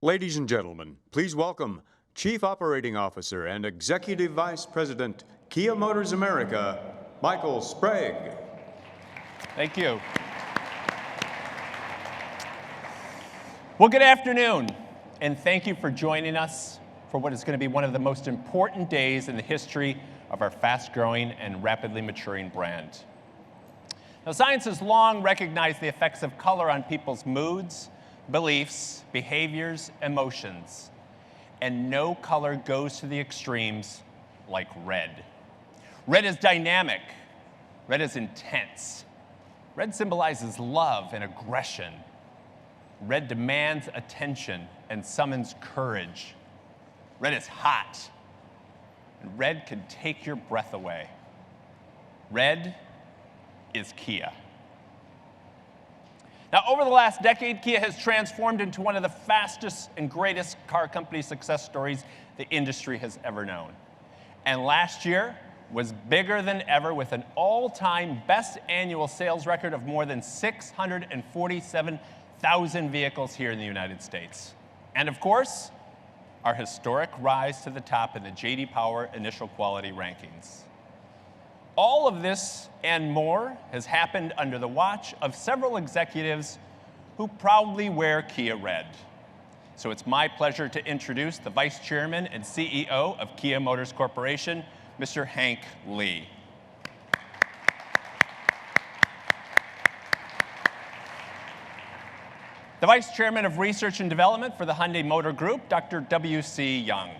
Ladies and gentlemen, please welcome Chief Operating Officer and Executive Vice President, Kia Motors America, Michael Sprague. Thank you. Well, good afternoon, and thank you for joining us for what is going to be one of the most important days in the history of our fast-growing and rapidly maturing brand. Now, science has long recognized the effects of color on people's moods, beliefs, behaviors, emotions, and no color goes to the extremes like red. Red is dynamic. Red is intense. Red symbolizes love and aggression. Red demands attention and summons courage. Red is hot. And red can take your breath away. Red is Kia. Now, over the last decade, Kia has transformed into one of the fastest and greatest car company success stories the industry has ever known. And last year was bigger than ever, with an all-time best annual sales record of more than 647,000 vehicles here in the United States. And of course, our historic rise to the top in the J.D. Power Initial Quality Rankings. All of this and more has happened under the watch of several executives who proudly wear Kia red. So it's my pleasure to introduce the Vice Chairman and CEO of Kia Motors Corporation, Mr. Hank Lee. The Vice Chairman of Research and Development for the Hyundai Motor Group, Dr. W.C. Young.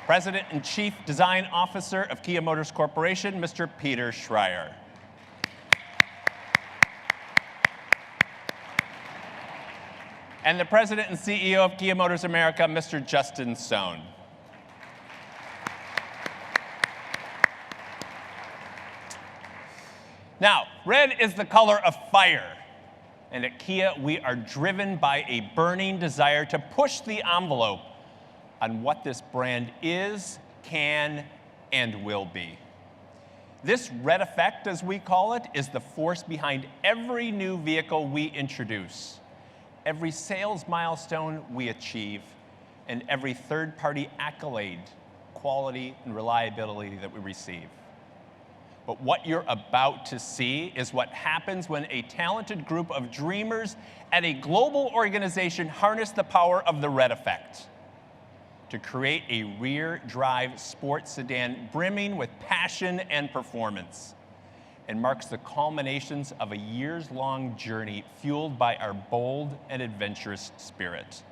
President and Chief Design Officer of Kia Motors Corporation, Mr. Peter Schreier. And the President and CEO of Kia Motors America, Mr. Justin Sohn. Now, red is the color of fire. And at Kia, we are driven by a burning desire to push the envelope on what this brand is, can, and will be. This red effect, as we call it, is the force behind every new vehicle we introduce, every sales milestone we achieve, and every third-party accolade, quality, and reliability that we receive. But what you're about to see is what happens when a talented group of dreamers at a global organization harness the power of the red effect to create a rear-drive sports sedan brimming with passion and performance, and marks the culminations of a years-long journey fueled by our bold and adventurous spirit.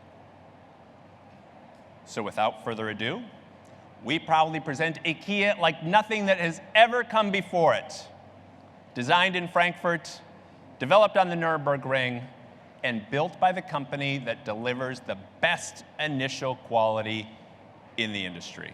So without further ado, we proudly present a Kia like nothing that has ever come before it. Designed in Frankfurt, developed on the Nürburgring, and built by the company that delivers the best initial quality in the industry.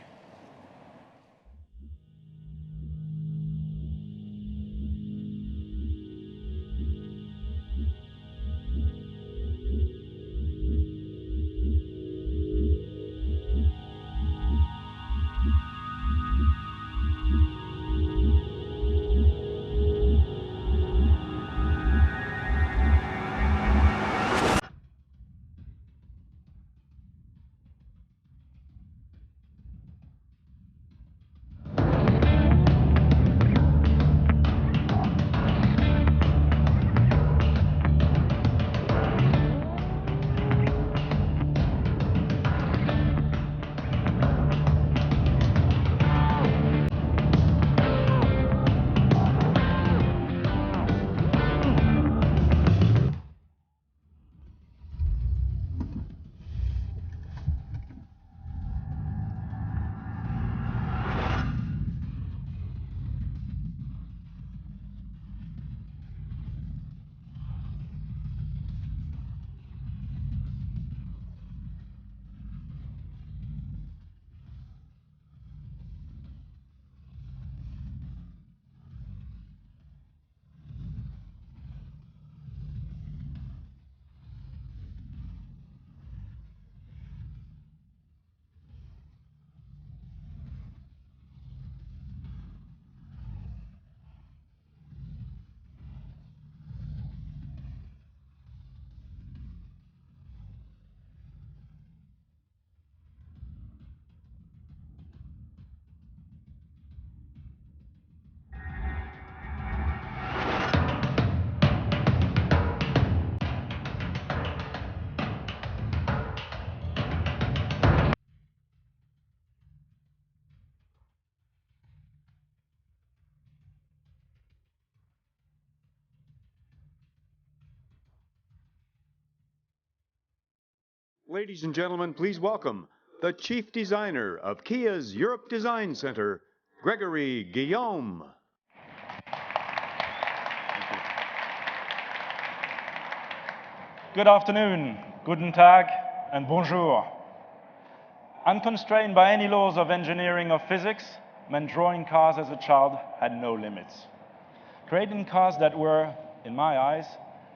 Ladies and gentlemen, please welcome the Chief Designer of Kia's Europe Design Center, Gregory Guillaume. Good afternoon, guten Tag, and bonjour. Unconstrained by any laws of engineering or physics, when drawing cars as a child had no limits. Creating cars that were, in my eyes,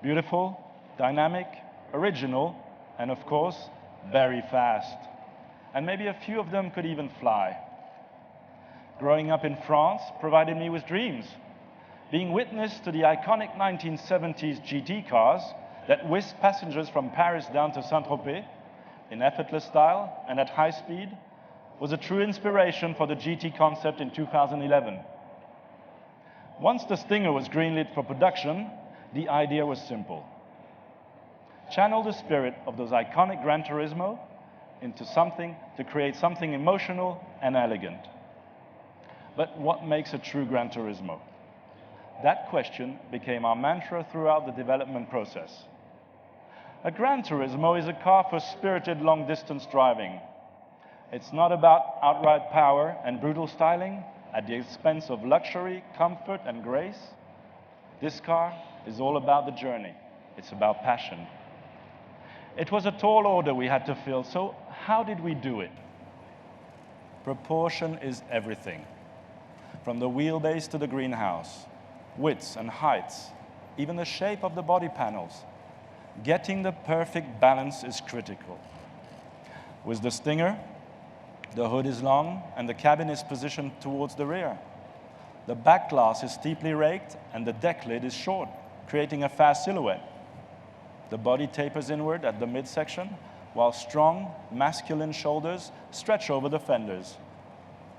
beautiful, dynamic, original, and of course, very fast. And maybe a few of them could even fly. Growing up in France provided me with dreams. Being witness to the iconic 1970s GT cars that whisked passengers from Paris down to Saint-Tropez in effortless style and at high speed was a true inspiration for the GT concept in 2011. Once the Stinger was greenlit for production, the idea was simple. Channel the spirit of those iconic Gran Turismo into something to create something emotional and elegant. But what makes a true Gran Turismo? That question became our mantra throughout the development process. A Gran Turismo is a car for spirited long-distance driving. It's not about outright power and brutal styling at the expense of luxury, comfort, and grace. This car is all about the journey. It's about passion. It was a tall order we had to fill, so how did we do it? Proportion is everything. From the wheelbase to the greenhouse, widths and heights, even the shape of the body panels. Getting the perfect balance is critical. With the Stinger, the hood is long and the cabin is positioned towards the rear. The back glass is steeply raked and the deck lid is short, creating a fast silhouette. The body tapers inward at the midsection, while strong, masculine shoulders stretch over the fenders.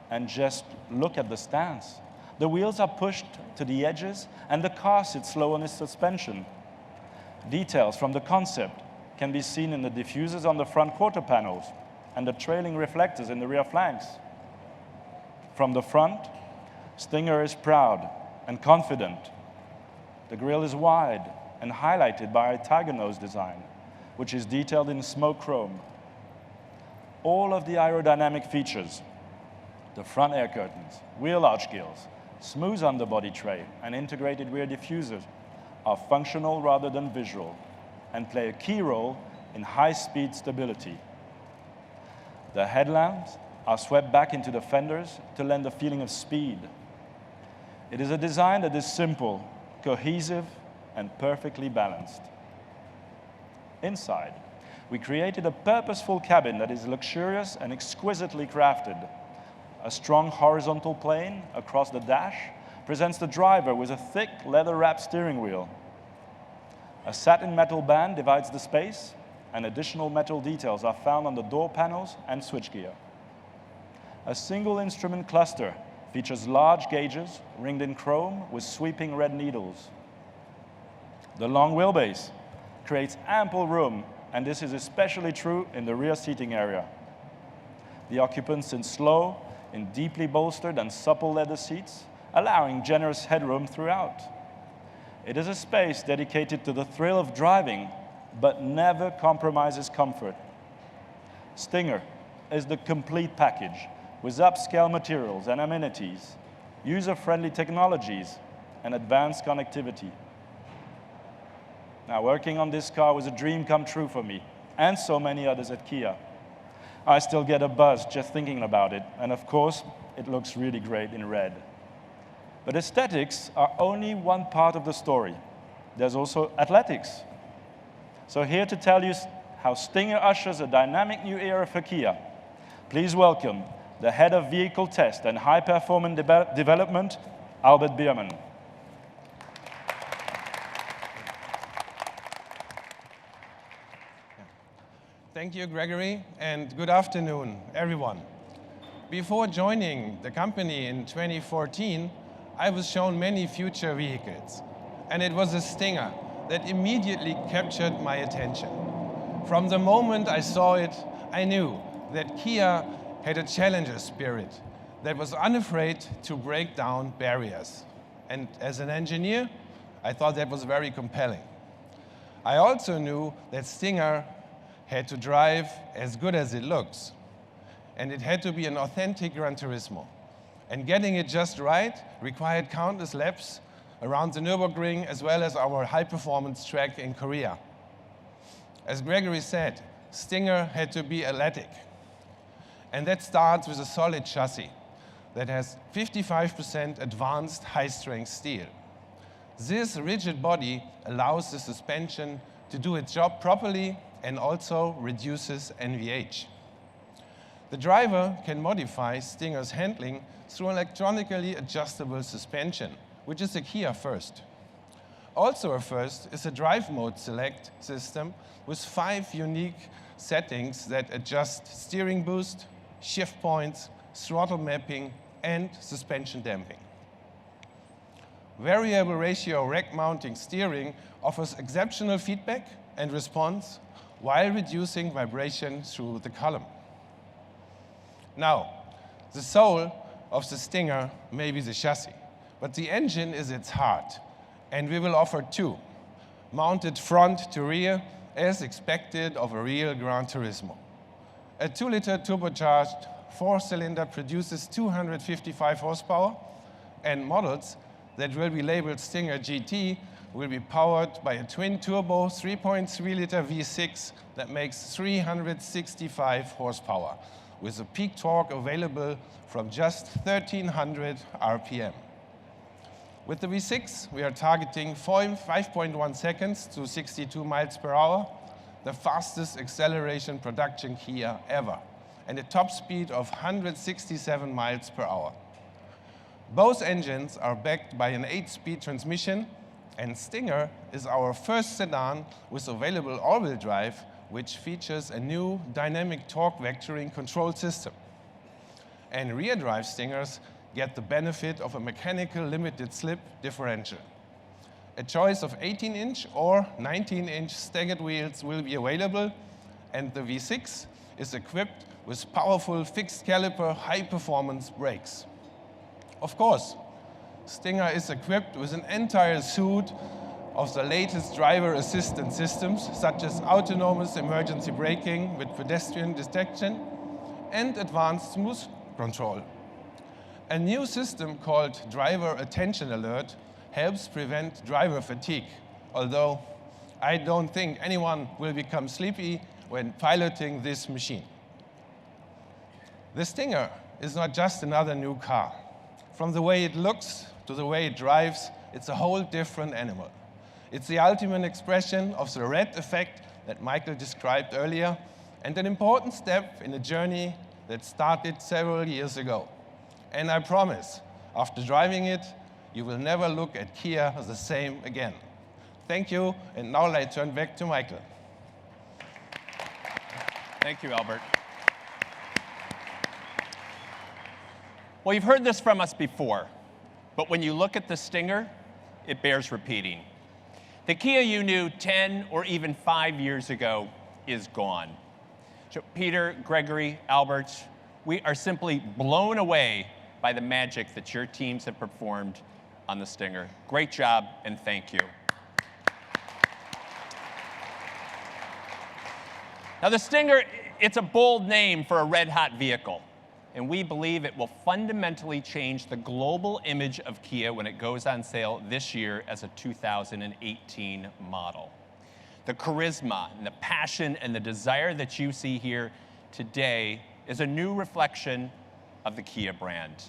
And just look at the stance. The wheels are pushed to the edges and the car sits low on its suspension. Details from the concept can be seen in the diffusers on the front quarter panels and the trailing reflectors in the rear flanks. From the front, Stinger is proud and confident. The grille is wide and highlighted by a tiger nose design, which is detailed in smoke chrome. All of the aerodynamic features, the front air curtains, wheel arch gills, smooth underbody tray, and integrated rear diffusers are functional rather than visual and play a key role in high-speed stability. The headlamps are swept back into the fenders to lend a feeling of speed. It is a design that is simple, cohesive, and perfectly balanced. Inside, we created a purposeful cabin that is luxurious and exquisitely crafted. A strong horizontal plane across the dash presents the driver with a thick leather-wrapped steering wheel. A satin metal band divides the space, and additional metal details are found on the door panels and switchgear. A single instrument cluster features large gauges ringed in chrome with sweeping red needles. The long wheelbase creates ample room, and this is especially true in the rear seating area. The occupants sit slow in deeply bolstered and supple leather seats, allowing generous headroom throughout. It is a space dedicated to the thrill of driving, but never compromises comfort. Stinger is the complete package with upscale materials and amenities, user-friendly technologies, and advanced connectivity. Now, working on this car was a dream come true for me, and so many others at Kia. I still get a buzz just thinking about it, and of course, it looks really great in red. But aesthetics are only one part of the story. There's also athletics. So here to tell you how Stinger ushers a dynamic new era for Kia, please welcome the head of vehicle test and high-performance development, Albert Biermann. Thank you, Gregory, and good afternoon, everyone. Before joining the company in 2014, I was shown many future vehicles, and it was a Stinger that immediately captured my attention. From the moment I saw it, I knew that Kia had a challenger spirit that was unafraid to break down barriers. And as an engineer, I thought that was very compelling. I also knew that Stinger had to drive as good as it looks, and it had to be an authentic Gran Turismo. And getting it just right required countless laps around the Nürburgring, as well as our high-performance track in Korea. As Gregory said, Stinger had to be athletic. And that starts with a solid chassis that has 55% advanced high-strength steel. This rigid body allows the suspension to do its job properly and also reduces NVH. The driver can modify Stinger's handling through electronically adjustable suspension, which is a Kia first. Also a first is a drive mode select system with 5 unique settings that adjust steering boost, shift points, throttle mapping, and suspension damping. Variable ratio rack mounting steering offers exceptional feedback and response while reducing vibration through the column. Now, the soul of the Stinger may be the chassis, but the engine is its heart, and we will offer 2, mounted front to rear as expected of a real Gran Turismo. A 2-liter turbocharged 4-cylinder produces 255 horsepower, and models that will be labeled Stinger GT will be powered by a twin-turbo 3.3-liter V6 that makes 365 horsepower, with a peak torque available from just 1,300 RPM. With the V6, we are targeting 5.1 seconds to 62 miles per hour, the fastest acceleration production Kia ever, and a top speed of 167 miles per hour. Both engines are backed by an 8-speed transmission, and Stinger is our first sedan with available all-wheel drive, which features a new dynamic torque vectoring control system. And rear-drive Stingers get the benefit of a mechanical limited slip differential. A choice of 18-inch or 19-inch staggered wheels will be available, and the V6 is equipped with powerful fixed caliper high-performance brakes. Of course, Stinger is equipped with an entire suite of the latest driver assistance systems, such as autonomous emergency braking with pedestrian detection and advanced smooth control. A new system called Driver Attention Alert helps prevent driver fatigue, although I don't think anyone will become sleepy when piloting this machine. The Stinger is not just another new car. From the way it looks to the way it drives, it's a whole different animal. It's the ultimate expression of the red effect that Michael described earlier, and an important step in a journey that started several years ago. And I promise, after driving it, you will never look at Kia the same again. Thank you, and now I turn back to Michael. Thank you, Albert. Well, you've heard this from us before, but when you look at the Stinger, it bears repeating. The Kia you knew 10 or even 5 years ago is gone. So Peter, Gregory, Albert, we are simply blown away by the magic that your teams have performed on the Stinger. Great job, and thank you. Now, the Stinger, it's a bold name for a red-hot vehicle, and we believe it will fundamentally change the global image of Kia when it goes on sale this year as a 2018 model. The charisma and the passion and the desire that you see here today is a new reflection of the Kia brand.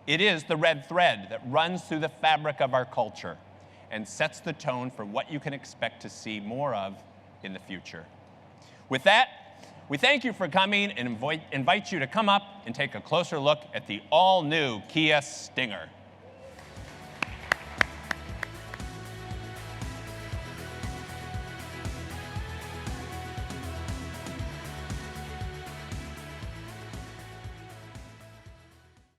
It is the red thread that runs through the fabric of our culture and sets the tone for what you can expect to see more of in the future. With that, we thank you for coming and invite you to come up and take a closer look at the all-new Kia Stinger.